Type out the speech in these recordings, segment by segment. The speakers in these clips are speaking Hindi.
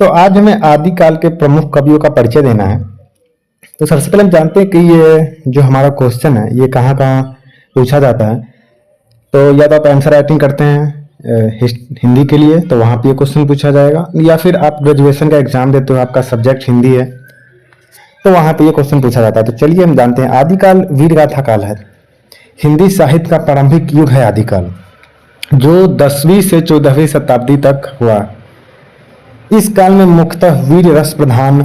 तो आज हमें आदिकाल के प्रमुख कवियों का परिचय देना है। तो सबसे पहले हम जानते हैं कि ये जो हमारा क्वेश्चन है ये कहाँ कहाँ पूछा जाता है। तो या तो आप आंसर राइटिंग करते हैं हिंदी के लिए, तो वहाँ पे ये क्वेश्चन पूछा जाएगा, या फिर आप ग्रेजुएशन का एग्जाम देते हो, आपका सब्जेक्ट हिंदी है, तो वहाँ पे ये क्वेश्चन पूछा जाता है। तो चलिए हम जानते हैं। आदिकाल वीर गाथा काल है। हिंदी साहित्य का प्रारंभिक युग है आदिकाल, जो 10वीं से 14वीं शताब्दी तक हुआ। इस काल में मुख्यतः वीर रस प्रधान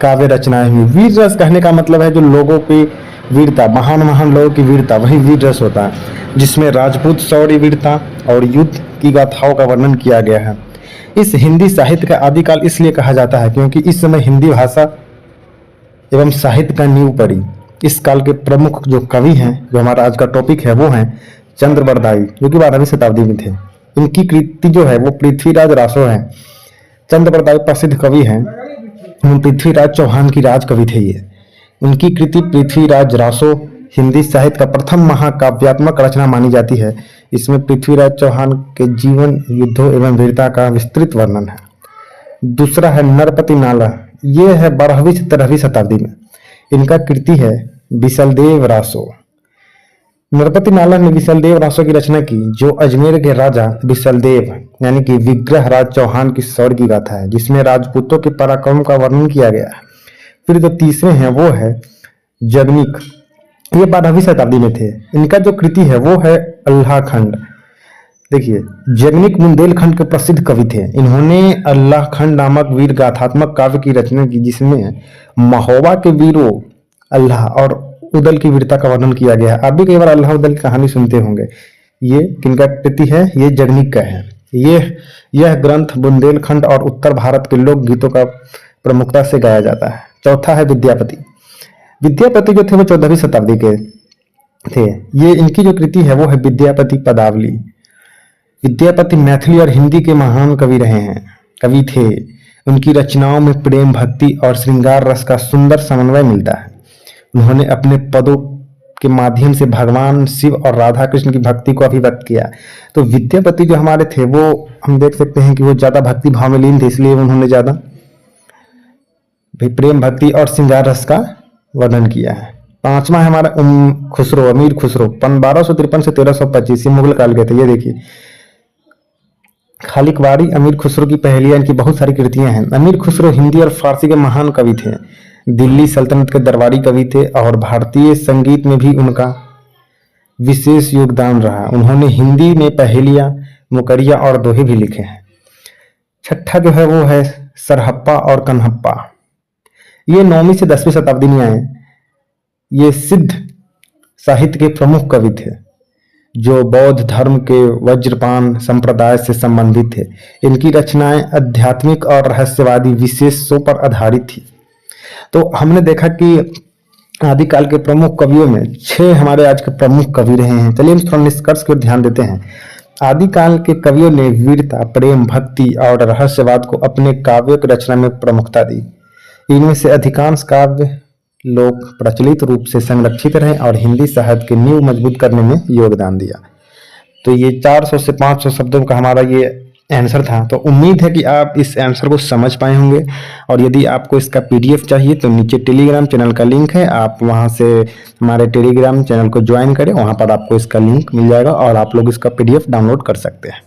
काव्य रचनाएं हुई। वीर रस कहने का मतलब है जो लोगों की वीरता, महान महान लोगों की वीरता, वही वीर रस होता है, जिसमें राजपूत शौर्य वीरता और युद्ध की गाथाओं का वर्णन किया गया है। इस हिंदी साहित्य का आदिकाल इसलिए कहा जाता है क्योंकि इस समय हिंदी भाषा एवं साहित्य का नींव पड़ी। इस काल के प्रमुख जो कवि हैं, जो हमारा आज का टॉपिक है, वो हैं चंद्र बरदाई, जो कि 12वीं शताब्दी में थे। इनकी कृति जो है वो पृथ्वीराज रासो है। चंद्र बरदाई प्रसिद्ध कवि हैं, पृथ्वीराज चौहान की राज कवि थे ये। उनकी कृति पृथ्वीराज रासो हिंदी साहित्य का प्रथम महाकाव्यात्मक रचना मानी जाती है। इसमें पृथ्वीराज चौहान के जीवन, युद्धों एवं वीरता का विस्तृत वर्णन है। दूसरा है नरपति नाला, ये है 12वीं से 13वीं शताब्दी में। इनका कृति है बिसलदेव रासो। नरपति नाला ने बिसलदेव रासो की रचना की, जो अजमेर के राजा बिसलदेव यानी कि विग्रह राज चौहान की शौर्य की गाथा है, जिसमें राजपूतों के पराक्रम का वर्णन किया गया है। फिर जो तीसरे हैं वो है जगनिक, ये 12वीं शताब्दी में थे। इनका जो कृति है वो है अल्लाह खंड। देखिए, जगनिक बुंदेलखंड के प्रसिद्ध कवि थे। इन्होंने अल्लाह खंड नामक वीर गाथात्मक काव्य की रचना की, जिसमें महोबा के वीरों अल्लाह और उदल की वीरता का वर्णन किया गया है। आप भी कई बार अल्लाह उदल की कहानी सुनते होंगे। ये किनका कृति है? ये जगनिक का है। यह ग्रंथ बुंदेलखंड और उत्तर भारत के लोक गीतों का प्रमुखता से गाया जाता है। चौथा है विद्यापति। विद्यापति जो थे वो 14वीं शताब्दी के थे। ये इनकी जो कृति है वो है विद्यापति पदावली। विद्यापति मैथिली और हिंदी के महान कवि थे। उनकी रचनाओं में प्रेम, भक्ति और श्रृंगार रस का सुंदर समन्वय मिलता है। उन्होंने अपने पदों के माध्यम से भगवान शिव और राधा कृष्ण की भक्ति को अभिव्यक्त किया। तो विद्यापति जो हमारे थे वो हम देख सकते हैं कि वो ज्यादा भक्ति भाव में लीन थे, इसलिए उन्होंने ज्यादा प्रेम, भक्ति और श्रृंगार रस का वर्णन किया है। पांचवा है हमारा खुसरो, अमीर खुसरो, 1253 से 1325, ये मुगल काल के थे। ये देखिए, खालिकवाड़ी अमीर खुसरो की पहेलियां, इनकी बहुत सारी कृतियां हैं। अमीर खुसरो हिंदी और फारसी के महान कवि थे। दिल्ली सल्तनत के दरबारी कवि थे और भारतीय संगीत में भी उनका विशेष योगदान रहा। उन्होंने हिंदी में पहेलियां, मुकरिया और दोहे भी लिखे हैं। छठा जो है वो है सरहप्पा और कन्हप्पा। ये 9वीं से 10वीं शताब्दी में आए। ये सिद्ध साहित्य के प्रमुख कवि थे, जो बौद्ध धर्म के वज्रपान संप्रदाय से संबंधित थे। इनकी रचनाएं आध्यात्मिक और रहस्यवादी विशेषों पर आधारित थी। तो हमने देखा कि आदिकाल के प्रमुख कवियों में 6 हमारे आज के प्रमुख कवि रहे हैं। चलिए हम थोड़ा निष्कर्ष पर ध्यान देते हैं। आदिकाल के कवियों ने वीरता, प्रेम, भक्ति और रहस्यवाद को अपने काव्यों की रचना में प्रमुखता दी। इनमें से अधिकांश काव्य लोग प्रचलित रूप से संरक्षित रहे और हिंदी साहित्य की नींव मजबूत करने में योगदान दिया। तो ये 400 से 500 शब्दों का हमारा ये आंसर था। तो उम्मीद है कि आप इस आंसर को समझ पाए होंगे। और यदि आपको इसका PDF चाहिए तो नीचे टेलीग्राम चैनल का लिंक है, आप वहां से हमारे टेलीग्राम चैनल को ज्वाइन करें, वहां पर आपको इसका लिंक मिल जाएगा और आप लोग इसका PDF डाउनलोड कर सकते हैं।